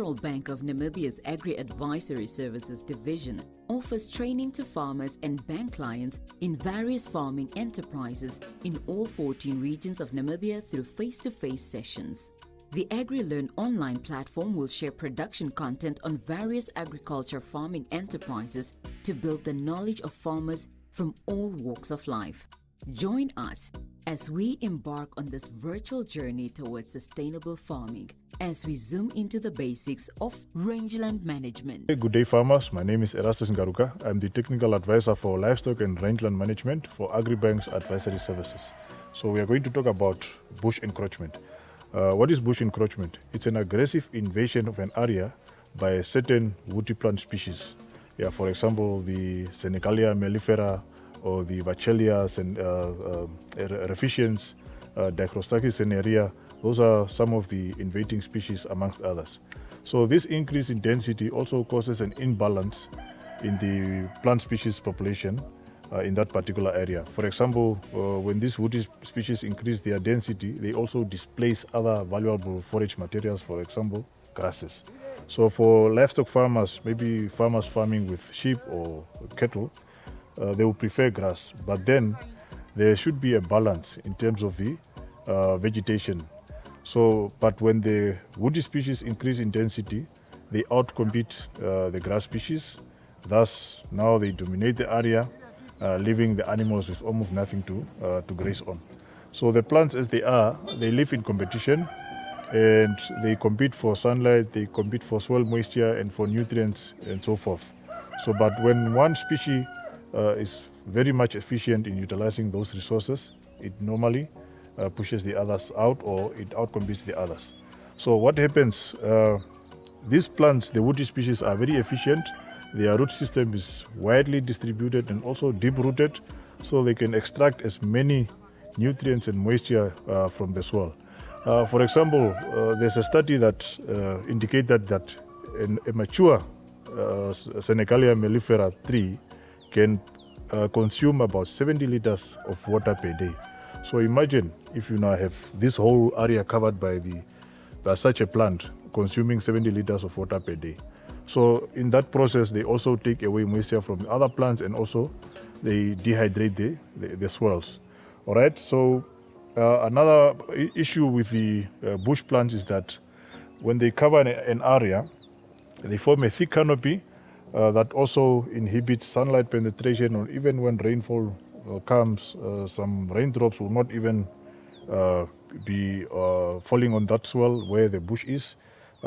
Central Bank of Namibia's Agri-Advisory Services Division offers training to farmers and bank clients in various farming enterprises in all 14 regions of Namibia through face-to-face sessions. The Agri-Learn online platform will share production content on various agriculture farming enterprises to build the knowledge of farmers from all walks of life. Join us as we embark on this virtual journey towards sustainable farming as we zoom into the basics of rangeland management. Good day farmers, my name is Erastus Ngaruka. I'm the Technical Advisor for Livestock and Rangeland Management for Agribank's Advisory Services. So we are going to talk about bush encroachment. What is bush encroachment? It's an aggressive invasion of an area by a certain woody plant species. Yeah, for example, the Senecalia mellifera or the Bachelia and Reficiens, Dicrostachys cinerea. Those are some of the invading species amongst others. So this increase in density also causes an imbalance in the plant species population in that particular area. For example, when these woody species increase their density, they also displace other valuable forage materials, for example, grasses. So for livestock farmers, maybe farmers farming with sheep or cattle, they will prefer grass, but then there should be a balance in terms of the vegetation. So, but when the woody species increase in density, they outcompete the grass species. Thus, now they dominate the area, leaving the animals with almost nothing to graze on. So the plants as they are, they live in competition and they compete for sunlight, they compete for soil moisture and for nutrients and so forth. So, but when one species is very much efficient in utilizing those resources, it normally pushes the others out or it outcompetes the others. So what happens, these plants, the woody species, are very efficient. Their root system is widely distributed and also deep-rooted, so they can extract as many nutrients and moisture from the soil. For example, there's a study that indicated that a mature Senecalia mellifera tree can consume about 70 liters of water per day. So imagine if you now have this whole area covered by such a plant consuming 70 liters of water per day. So in that process, they also take away moisture from the other plants and also they dehydrate the soils. All right. So another issue with the bush plants is that when they cover an area, they form a thick canopy that also inhibits sunlight penetration, or even when rainfall comes, some raindrops will not even be falling on that soil where the bush is,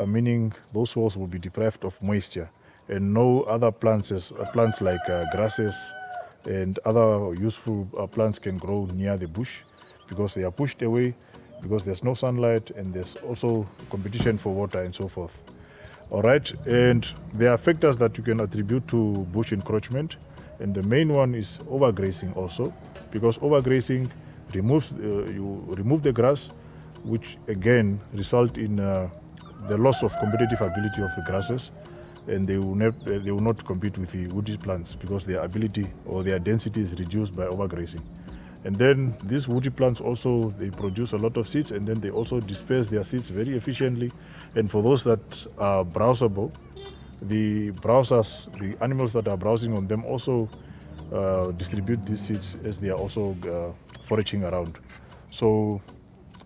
meaning those soils will be deprived of moisture, and no other plants like grasses and other useful plants can grow near the bush because they are pushed away, because there's no sunlight and there's also competition for water and so forth. All right, and there are factors that you can attribute to bush encroachment, and the main one is overgrazing also, because overgrazing you remove the grass, which again result in the loss of competitive ability of the grasses, and they will not compete with the woody plants because their ability or their density is reduced by overgrazing. And then these woody plants also, they produce a lot of seeds, and then they also disperse their seeds very efficiently. And for those that are browsable, the browsers, the animals that are browsing on them also distribute these seeds as they are also foraging around. So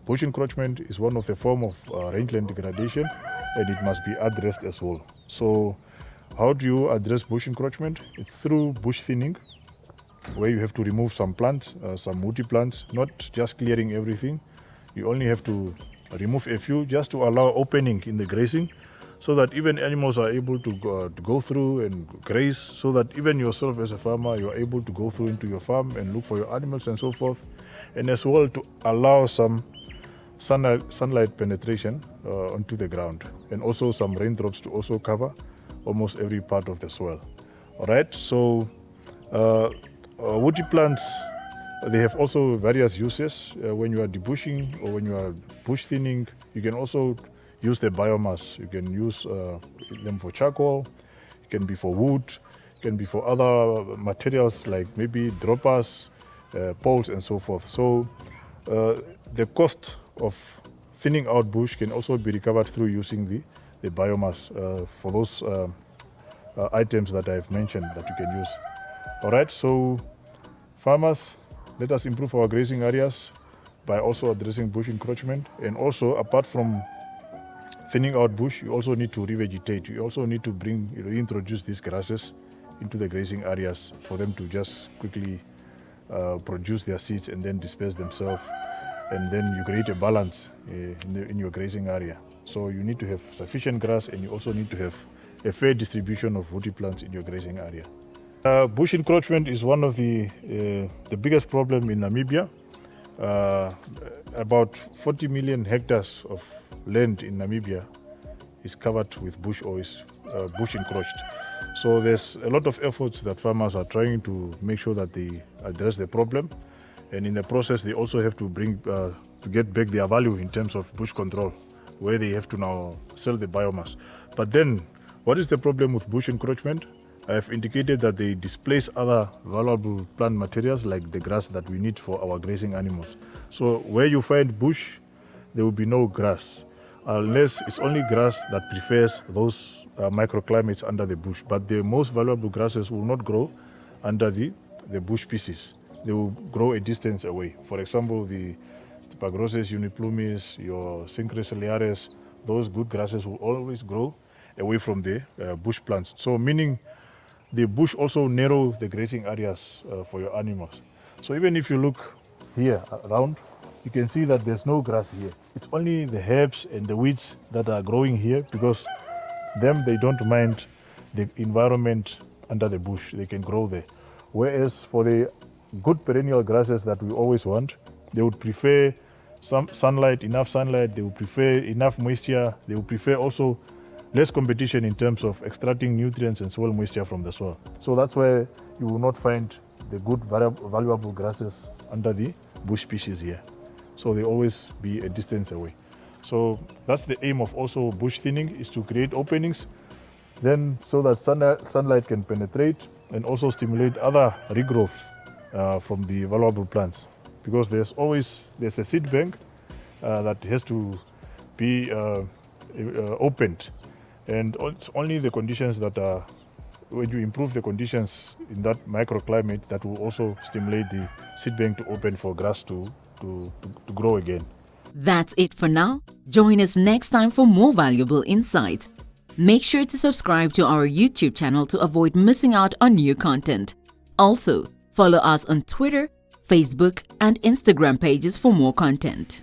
bush encroachment is one of the form of rangeland degradation, and it must be addressed as well. So how do you address bush encroachment? It's through bush thinning, where you have to remove some plants, some woody plants, not just clearing everything. You only have to remove a few just to allow opening in the grazing, so that even animals are able to go through and graze, so that even yourself as a farmer, you are able to go through into your farm and look for your animals and so forth, and as well to allow some sunlight penetration onto the ground, and also some raindrops to also cover almost every part of the soil. All right, so woody plants, they have also various uses. When you are debushing or when you are bush thinning, you can also use the biomass. You can use them for charcoal, it can be for wood, it can be for other materials like maybe droppers, poles and so forth. So the cost of thinning out bush can also be recovered through using the biomass for those items that I've mentioned that you can use. All right, so farmers, let us improve our grazing areas by also addressing bush encroachment. And also, apart from thinning out bush, you also need to revegetate. You also need to reintroduce these grasses into the grazing areas for them to just quickly produce their seeds and then disperse themselves. And then you create a balance in your grazing area. So you need to have sufficient grass, and you also need to have a fair distribution of woody plants in your grazing area. Bush encroachment is one of the biggest problem in Namibia. About 40 million hectares of land in Namibia is covered with bush or is bush encroached. So there's a lot of efforts that farmers are trying to make sure that they address the problem, and in the process they also have to bring to get back their value in terms of bush control, where they have to now sell the biomass. But then, what is the problem with bush encroachment? I have indicated that they displace other valuable plant materials like the grass that we need for our grazing animals. So where you find bush, there will be no grass, unless it's only grass that prefers those microclimates under the bush. But the most valuable grasses will not grow under the bush species. They will grow a distance away. For example, the Stipagrosses uniplumis, your Syncres ciliares, those good grasses will always grow away from the bush plants. So meaning the bush also narrow the grazing areas for your animals. So even if you look here around, you can see that there's no grass here. It's only the herbs and the weeds that are growing here, because they don't mind the environment under the bush. They can grow there. Whereas for the good perennial grasses that we always want, they would prefer some sunlight, enough sunlight. They would prefer enough moisture. They would prefer also less competition in terms of extracting nutrients and soil moisture from the soil. So that's where you will not find the good valuable grasses under the bush species here. So they always be a distance away. So that's the aim of also bush thinning, is to create openings then so that sunlight can penetrate and also stimulate other regrowth from the valuable plants. Because there's a seed bank that has to be opened. And it's only the conditions that are, when you improve the conditions in that microclimate, that will also stimulate the seed bank to open for grass to grow again. That's it for now. Join us next time for more valuable insights. Make sure to subscribe to our YouTube channel to avoid missing out on new content. Also, follow us on Twitter, Facebook, and Instagram pages for more content.